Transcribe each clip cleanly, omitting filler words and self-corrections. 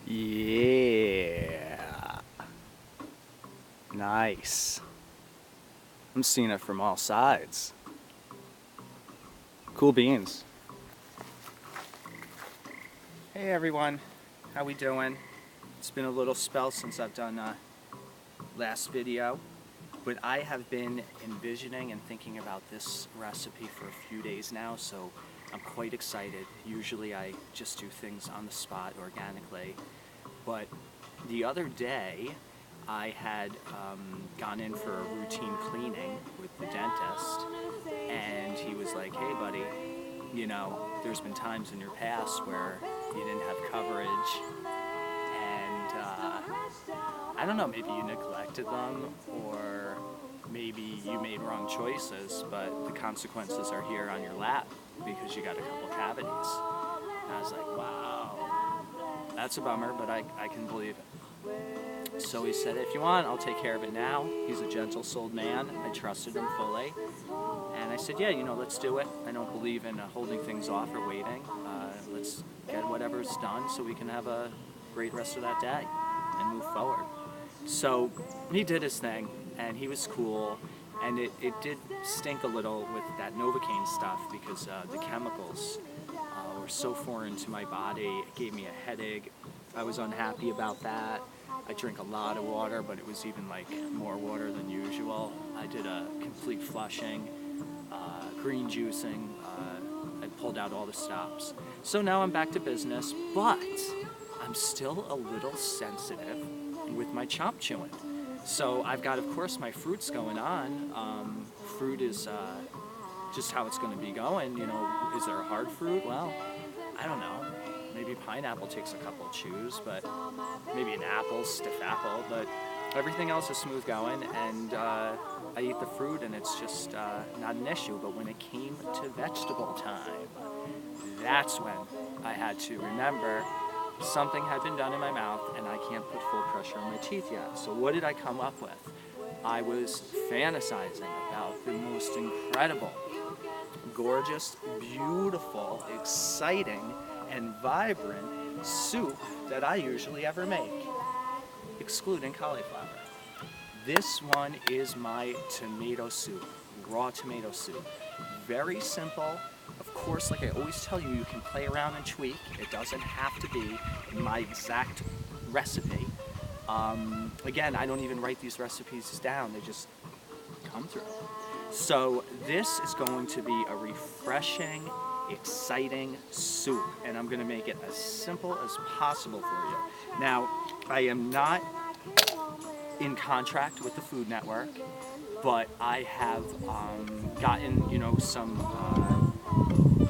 Yeah. Nice. I'm seeing it from all sides. Cool beans. Hey everyone, how we doing? It's been a little spell since I've done last video, but I have been envisioning and thinking about this recipe for a few days now, so I'm quite excited. Usually I just do things on the spot organically, but the other day I had gone in for a routine cleaning with the dentist, and he was like, hey buddy, you know, there's been times in your past where you didn't have coverage, and I don't know, maybe you neglected them, or maybe you made wrong choices, but the consequences are here on your lap because you got a couple cavities. And I was like, wow, that's a bummer, but I can believe it. So he said, if you want, I'll take care of it now. He's a gentle-souled man. I trusted him fully. And I said, yeah, you know, let's do it. I don't believe in holding things off or waiting. Let's get whatever's done so we can have a great rest of that day and move forward. So he did his thing, and he was cool. And it did stink a little with that Novocaine stuff because the chemicals were so foreign to my body. It gave me a headache. I was unhappy about that. I drink a lot of water, but it was even like more water than usual. I did a complete flushing, green juicing. I pulled out all the stops. So now I'm back to business, but I'm still a little sensitive with my chomp chewing. So I've got, of course, my fruits going on. Fruit is just how it's going to be going. You know, is there a hard fruit? Well, I don't know. Maybe pineapple takes a couple chews, but maybe an apple, stiff apple, but everything else is smooth going, and I eat the fruit, and it's just not an issue. But when it came to vegetable time, that's when I had to remember something had been done in my mouth, and I can't put full pressure on my teeth yet. So what did I come up with? I was fantasizing about the most incredible, gorgeous, beautiful, exciting, and vibrant soup that I usually ever make, excluding cauliflower. This one is my tomato soup, raw tomato soup. Very simple. Of course, like I always tell you, you can play around and tweak. It doesn't have to be my exact recipe. Again, I don't even write these recipes down, they just come through. So this is going to be a refreshing, exciting soup, and I'm going to make it as simple as possible for you. Now, I am not in contract with the Food Network, but I have gotten, you know, some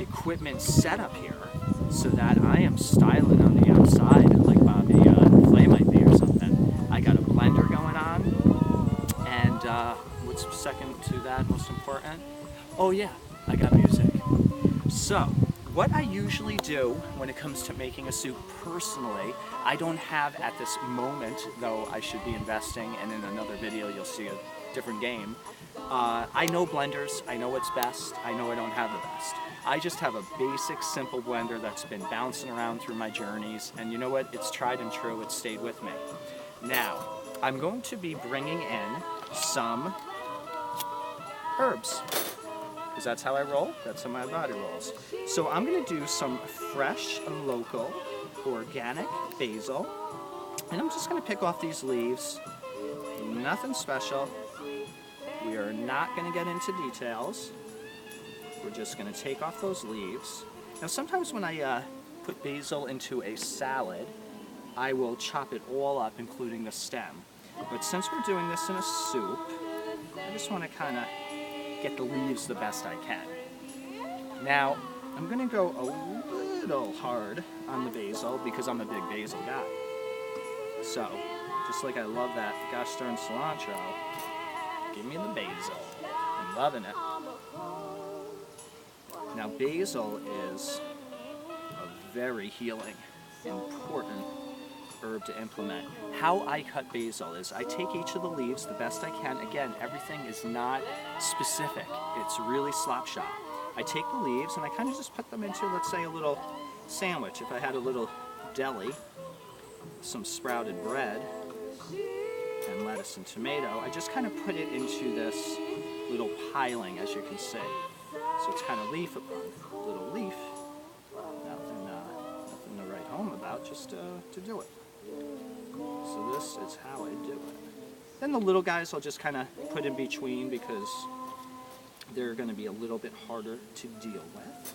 equipment set up here so that I am styling on the outside like Bobby Flay might be or something. I got a blender going on, and what's second to that, most important? Oh yeah, I got music. So, what I usually do when it comes to making a soup personally, I don't have at this moment, though I should be investing, and in another video you'll see a different game. I know blenders, I know what's best, I know I don't have the best. I just have a basic, simple blender that's been bouncing around through my journeys, and you know what? It's tried and true, it's stayed with me. Now, I'm going to be bringing in some herbs, because that's how I roll, that's how my body rolls. So I'm going to do some fresh, local, organic basil, and I'm just going to pick off these leaves. Nothing special. We are not going to get into details. We're just going to take off those leaves. Now sometimes when I put basil into a salad, I will chop it all up, including the stem. But since we're doing this in a soup, I just want to kind of get the leaves the best I can. Now, I'm going to go a little hard on the basil because I'm a big basil guy. So, just like I love that gosh darn cilantro, give me the basil. I'm loving it. Now, basil is a very healing, important herb to implement. How I cut basil is I take each of the leaves the best I can. Again, everything is not specific. It's really slop shop. I take the leaves and I kind of just put them into, let's say, a little sandwich. If I had a little deli, some sprouted bread and lettuce and tomato, I just kind of put it into this little piling, as you can see. So it's kind of leaf upon little leaf. Nothing to write home about, just to do it. So this is how I do it. Then the little guys I'll just kind of put in between because they're going to be a little bit harder to deal with.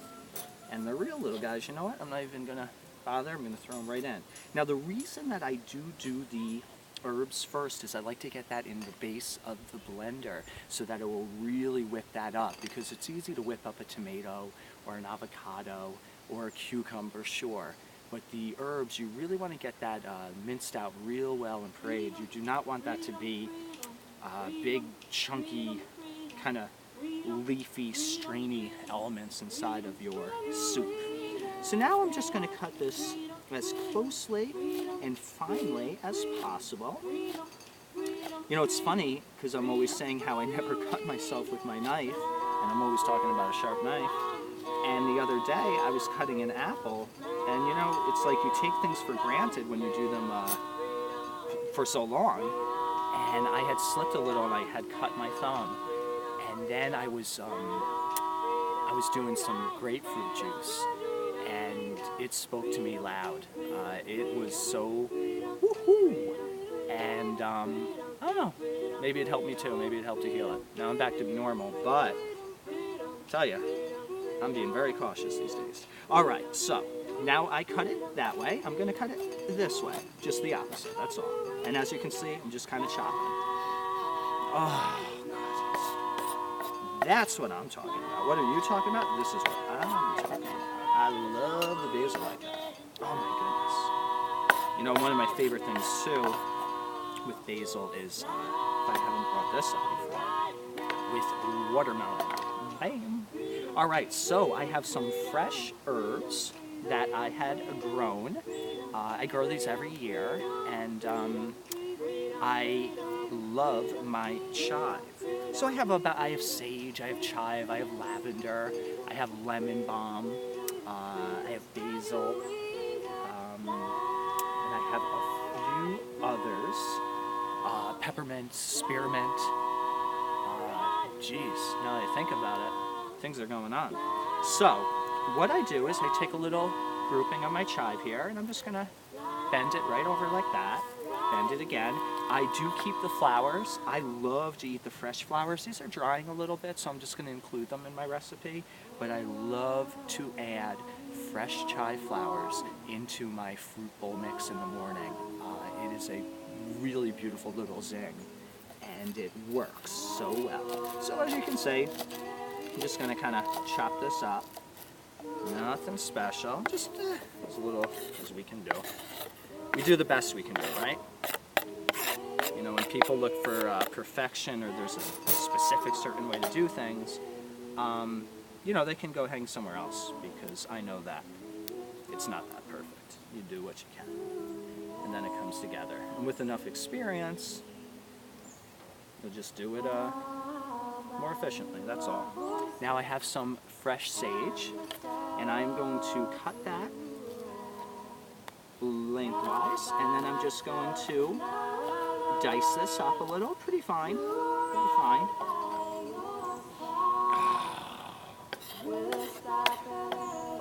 And the real little guys, you know what? I'm not even going to bother. I'm going to throw them right in. Now the reason that I do the herbs first is I like to get that in the base of the blender so that it will really whip that up, because it's easy to whip up a tomato or an avocado or a cucumber, sure. But the herbs, you really want to get that minced out real well and pureed. You do not want that to be big, chunky, kind of leafy, strainy elements inside of your soup. So now I'm just going to cut this as closely and finely as possible. You know, it's funny because I'm always saying how I never cut myself with my knife, and I'm always talking about a sharp knife. And the other day I was cutting an apple, and you know, it's like you take things for granted when you do them for so long. And I had slipped a little and I had cut my thumb. And then I was doing some grapefruit juice, and it spoke to me loud. It was so woohoo, and I don't know, maybe it helped me too, maybe it helped to heal it. Now I'm back to normal, but I tell you, I'm being very cautious these days. All right, so now I cut it that way. I'm going to cut it this way, just the opposite, that's all. And as you can see, I'm just kind of chopping. Oh, God. That's what I'm talking about. What are you talking about? This is what I'm talking about. I love the basil like that. Oh, my goodness. You know, one of my favorite things, too, with basil is, if I haven't brought this up before, with watermelon. Bam! All right, so I have some fresh herbs that I had grown. I grow these every year, and I love my chive. So I have sage, I have chive, I have lavender, I have lemon balm, I have basil, and I have a few others. Peppermint, spearmint. Geez, now that I think about it, things are going on. So, what I do is I take a little grouping of my chive here, and I'm just going to bend it right over like that. Bend it again. I do keep the flowers. I love to eat the fresh flowers. These are drying a little bit, so I'm just going to include them in my recipe. But I love to add fresh chive flowers into my fruit bowl mix in the morning. It is a really beautiful little zing, and it works so well. So as you can see, I'm just going to kind of chop this up. Nothing special, just as little as we can do. We do the best we can do, right? You know, when people look for perfection, or there's a specific certain way to do things, you know, they can go hang somewhere else, because I know that it's not that perfect. You do what you can, and then it comes together. And with enough experience, you'll just do it more efficiently, that's all. Now I have some fresh sage, and I'm going to cut that lengthwise, and then I'm just going to dice this up a little, pretty fine, pretty fine.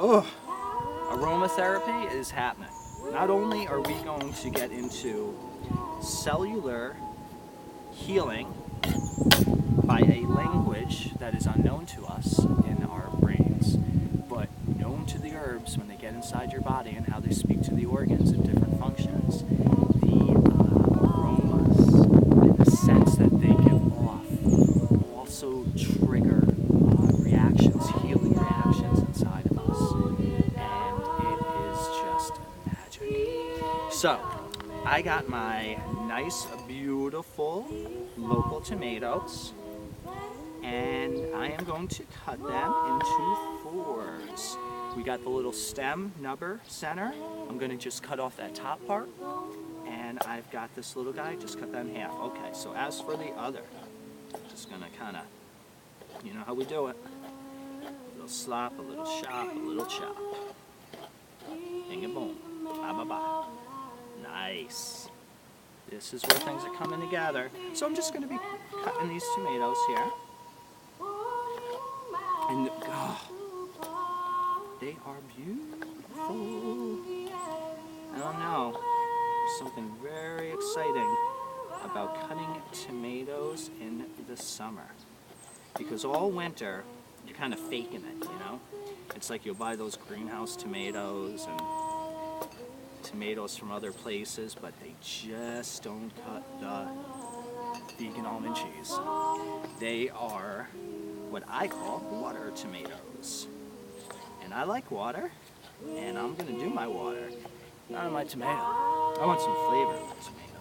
Oh, aromatherapy is happening. Not only are we going to get into cellular healing by a language that is unknown to us in our brains, but known to the herbs when they get inside your body and how they speak to the organs and different functions, the aromas and the scents that they give off also trigger reactions, healing reactions inside of us, and it is just magic. So, I got my nice, beautiful local tomatoes, and I am going to cut them into fours. We got the little stem, nubber, center. I'm going to just cut off that top part, and I've got this little guy, just cut that in half. Okay, so as for the other, just going to kind of, you know how we do it. A little slop, a little chop, a little chop. Bing and boom. Ba ba ba. nice. This is where things are coming together. So I'm just going to be cutting these tomatoes here. And they are beautiful. I don't know. There's something very exciting about cutting tomatoes in the summer. Because all winter, you're kind of faking it, you know? It's like you'll buy those greenhouse tomatoes and tomatoes from other places, but they just don't cut the vegan almond cheese. They are what I call water tomatoes. And I like water, and I'm gonna do my water, not on my tomato. I want some flavor in my tomato.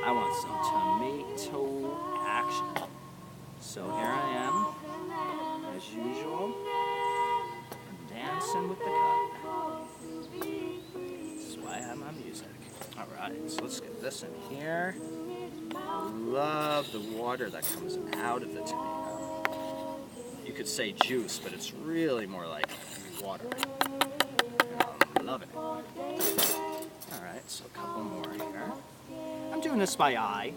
I want some tomato action. So here I am, as usual, dancing with the cut. That's why I have my music. Alright, so let's get this in here. I love the water that comes out of the tomato. You could say juice, but it's really more like water. I'm loving it. Alright, so a couple more here. I'm doing this by eye.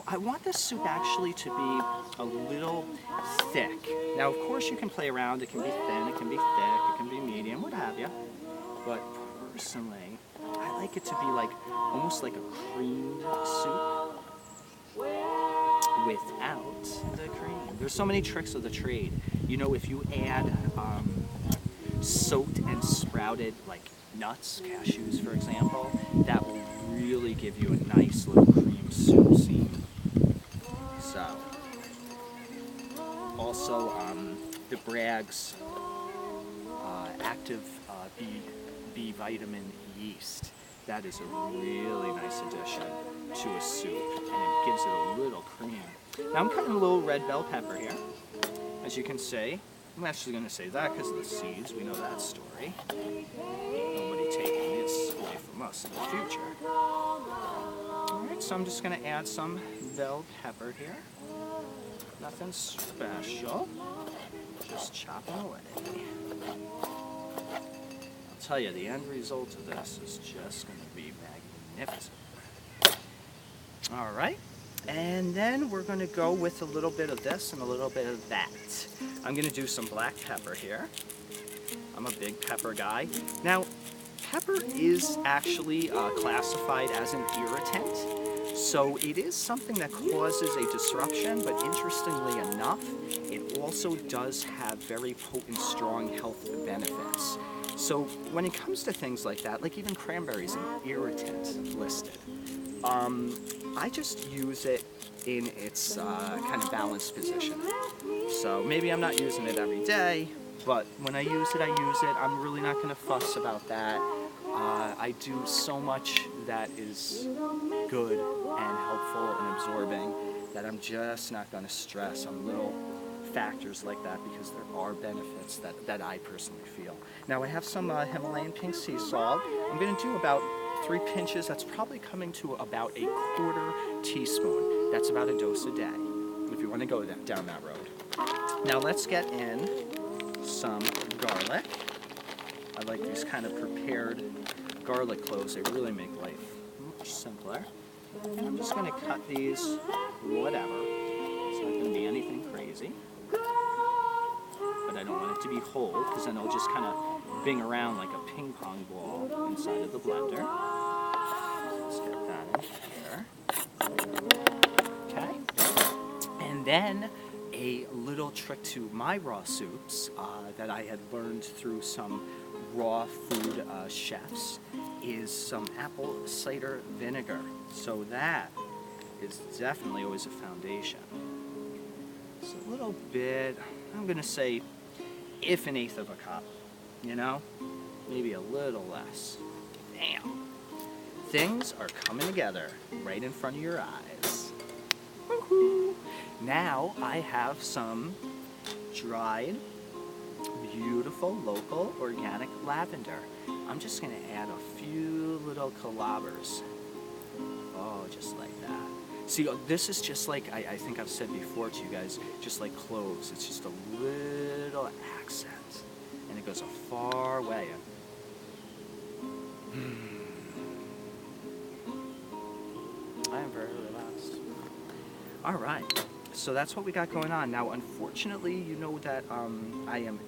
I want this soup actually to be a little thick. Now, of course, you can play around. It can be thin, it can be thick, it can be medium, what have you. But personally, I like it to be like almost like a creamed soup without the cream. There's so many tricks of the trade. You know, if you add soaked and sprouted like nuts, cashews, for example, that will really give you a nice little cream soup scene. So, also the Bragg's active B vitamin yeast. That is a really nice addition to a soup, and it gives it a little cream. Now I'm cutting a little red bell pepper here, as you can see. I'm actually going to say that because of the seeds. We know that story. Nobody taking this away from us in the future. Alright, so I'm just going to add some bell pepper here. Nothing special. Just chopping away. I'll tell you, the end result of this is just going to be magnificent. Alright, and then we're going to go with a little bit of this and a little bit of that. I'm going to do some black pepper here. I'm a big pepper guy. Now, pepper is actually classified as an irritant, so it is something that causes a disruption, but interestingly enough, it also does have very potent, strong health benefits. So when it comes to things like that, like even cranberries, an irritant listed, I just use it in its kind of balanced position. So maybe I'm not using it every day, but when I use it, I use it. I'm really not going to fuss about that. I do so much that is good and helpful and absorbing that I'm just not going to stress on little factors like that, because there are benefits that I personally feel. Now I have some Himalayan pink sea salt. I'm going to do about 3 pinches. That's probably coming to about a 1/4 teaspoon. That's about a dose a day, if you want to go down that road. Now let's get in some garlic. I like these kind of prepared garlic cloves. They really make life much simpler. And I'm just going to cut these whatever. It's not going to be anything crazy. But I don't want it to be whole, because then it'll just kind of bing around like a ping pong ball inside of the blender. Let's get that in here. Okay. And then a little trick to my raw soups that I had learned through some raw food chefs is some apple cider vinegar. So that is definitely always a foundation. It's a little bit, I'm going to say, if 1/8 of a cup, you know? Maybe a little less. Damn. Things are coming together right in front of your eyes. Woohoo! Now I have some dried, beautiful, local, organic lavender. I'm just going to add a few little calabers. Oh, just like that. See, this is just like, I think I've said before to you guys, just like cloves. It's just a little accent, and it goes a far way. very relaxed. All right, so that's what we got going on. Now, unfortunately, you know that I am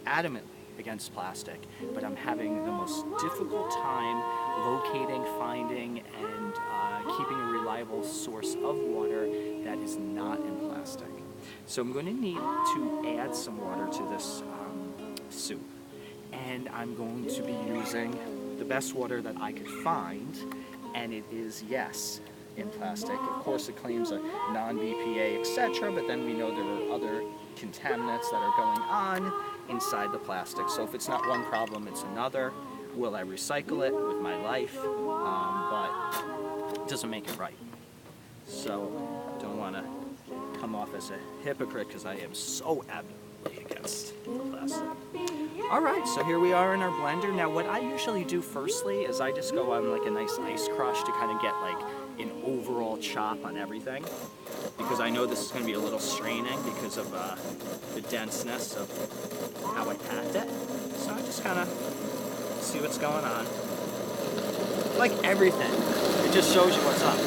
adamantly against plastic, but I'm having the most difficult time locating, finding, and keeping a reliable source of water that is not in plastic. So I'm going to need to add some water to this soup, and I'm going to be using the best water that I could find, and it is, yes, in plastic. Of course, it claims a non-BPA, etc., but then we know there are other contaminants that are going on inside the plastic. So if it's not one problem, it's another. Will I recycle it with my life? But it doesn't make it right. So don't want to come off as a hypocrite because I am so adamantly against plastic. All right, so here we are in our blender. Now what I usually do firstly is I just go on like a nice ice crush to kind of get like an overall chop on everything, because I know this is going to be a little straining because of the denseness of how I packed it. So I just kind of see what's going on. Like everything, it just shows you what's up.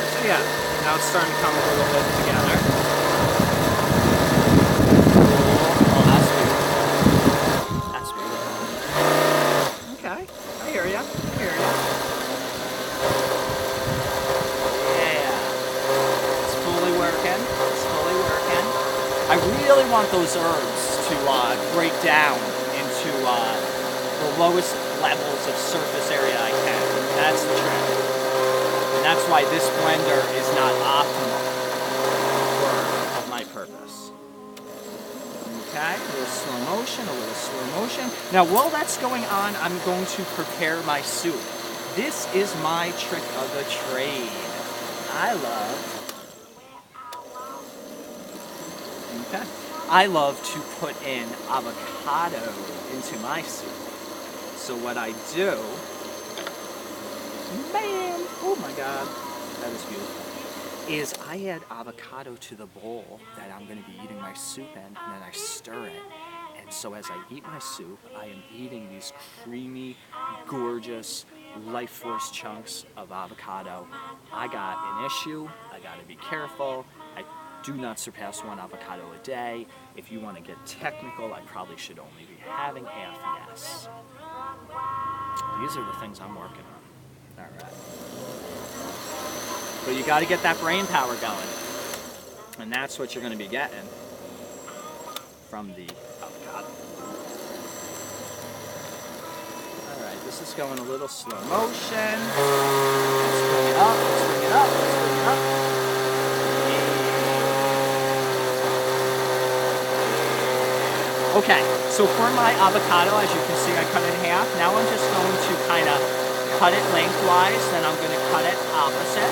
So yeah, now it's starting to come a little bit together. Oh, that's beautiful. That's beautiful. Okay, I hear ya. I hear ya. Yeah, it's fully working. It's fully working. I really want those herbs to break down into the lowest levels of surface area I can. That's the trick. And that's why this blender is not optimal for my purpose. Okay, a little slow motion, a little slow motion. Now while that's going on, I'm going to prepare my soup. This is my trick of the trade. I love to put in avocado into my soup. So what I do, man, oh my God, that is beautiful, is I add avocado to the bowl that I'm going to be eating my soup in, and then I stir it. And so as I eat my soup, I am eating these creamy, gorgeous, life force chunks of avocado. I got an issue. I got to be careful. I do not surpass one avocado a day. If you want to get technical, I probably should only be having half, yes. These are the things I'm working on. All right. But you got to get that brain power going. And that's what you're going to be getting from the avocado. All right, this is going a little slow motion. Let's bring it up, let's bring it up, let's bring it up. Okay, so for my avocado, as you can see, I cut it in half. Now I'm just going to kind of cut it lengthwise, then I'm going to cut it opposite,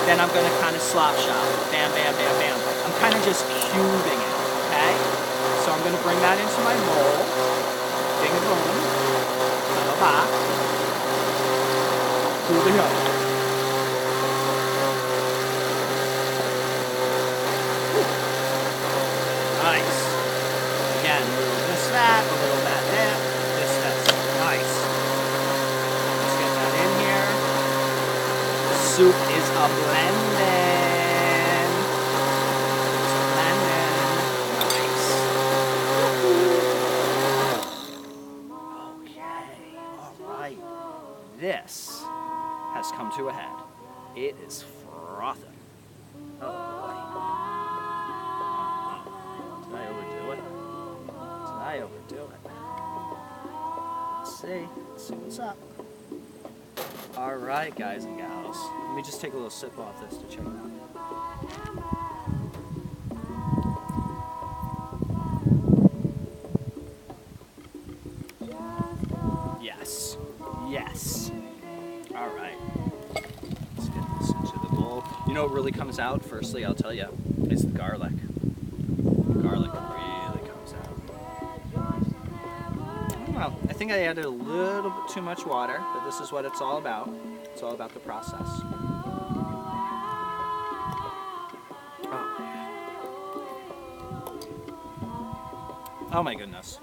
then I'm going to kind of slop shop. Bam, bam, bam, bam. I'm kind of just cubing it, okay? So I'm going to bring that into my bowl. Bing boom. Ba-ba-ba. Here we go. Nice. Again, a little this, that, a little that, that, this, that's nice. Let's get that in here. The soup is a blending. It's a blending. Nice. Okay, all right. This has come to a head. It is frothing. Oh boy. Did I overdo it? I overdo it. Let's see what's up. All right, guys and gals. Let me just take a little sip off this to check it out. Yes. Yes. All right. Let's get this into the bowl. You know what really comes out, firstly, I'll tell you, is the garlic. The garlic really comes out. Well, I think I added a little bit too much water, but this is what it's all about. It's all about the process. Oh my goodness.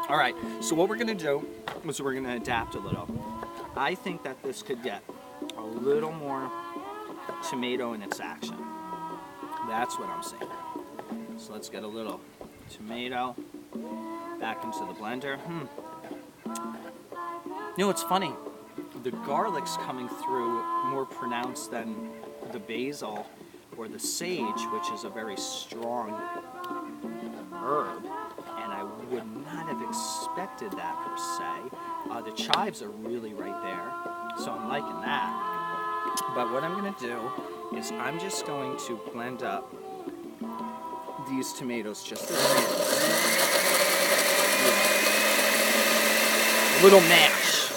All right, so what we're gonna do is we're gonna adapt a little. I think that this could get a little more tomato in its action. That's what I'm saying. So let's get a little tomato back into the blender. You know, it's funny. The garlic's coming through more pronounced than the basil or the sage, which is a very strong herb, and I would not have expected that per se. The chives are really right there, so I'm liking that. But what I'm going to do is I'm just going to blend up these tomatoes just a little mash.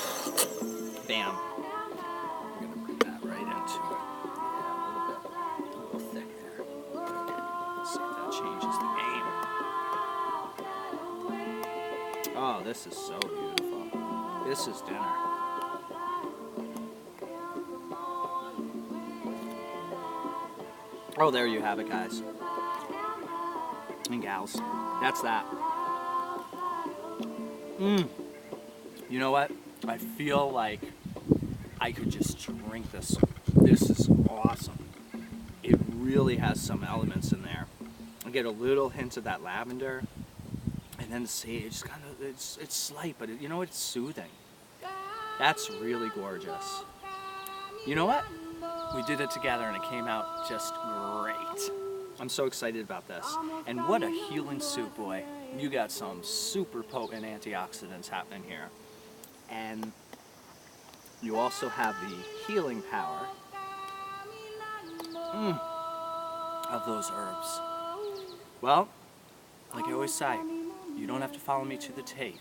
Bam. I'm going to bring that right into it. Yeah, a little thick there. Let's see if that changes the game. Oh, this is so beautiful. This is dinner. Oh, there you have it, guys and gals. That's that. You know what? I feel like I could just drink this. This is awesome. It really has some elements in there. I get a little hint of that lavender, and then the sage. Kind of, it's slight, but you know, it's soothing. That's really gorgeous. You know what? We did it together, and it came out just great. I'm so excited about this. And what a healing soup, boy. You got some super potent antioxidants happening here. And you also have the healing power of those herbs. Well, like I always say, you don't have to follow me to the T.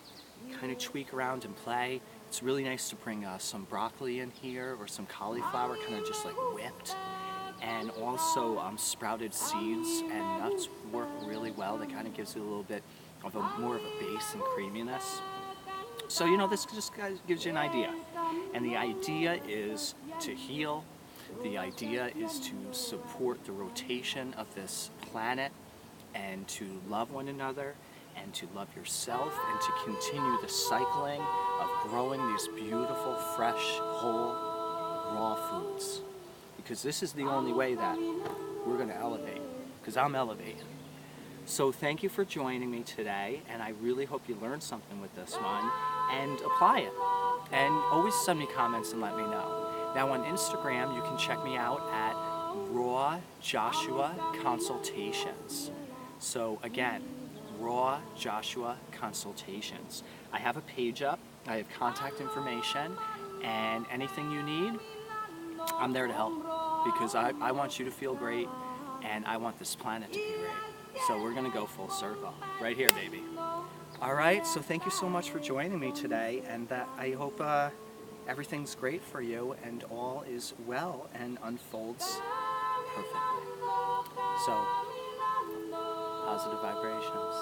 Kind of tweak around and play. It's really nice to bring some broccoli in here or some cauliflower, kind of just like whipped. And also sprouted seeds and nuts work really well. That kind of gives it a little bit of more of a base and creaminess. So, you know, this just gives you an idea. And the idea is to heal. The idea is to support the rotation of this planet and to love one another and to love yourself and to continue the cycling of growing these beautiful, fresh, whole, raw foods. Because this is the only way that we're going to elevate, because I'm elevating. So thank you for joining me today, and I really hope you learned something with this one, and apply it. And always send me comments and let me know. Now on Instagram, you can check me out at Raw Joshua Consultations. So again, Raw Joshua Consultations. I have a page up, I have contact information, and anything you need, I'm there to help, because I want you to feel great, and I want this planet to be great. So we're gonna go full circle, right here, baby. All right, so thank you so much for joining me today, and I hope everything's great for you, and all is well and unfolds perfectly. So, positive vibrations.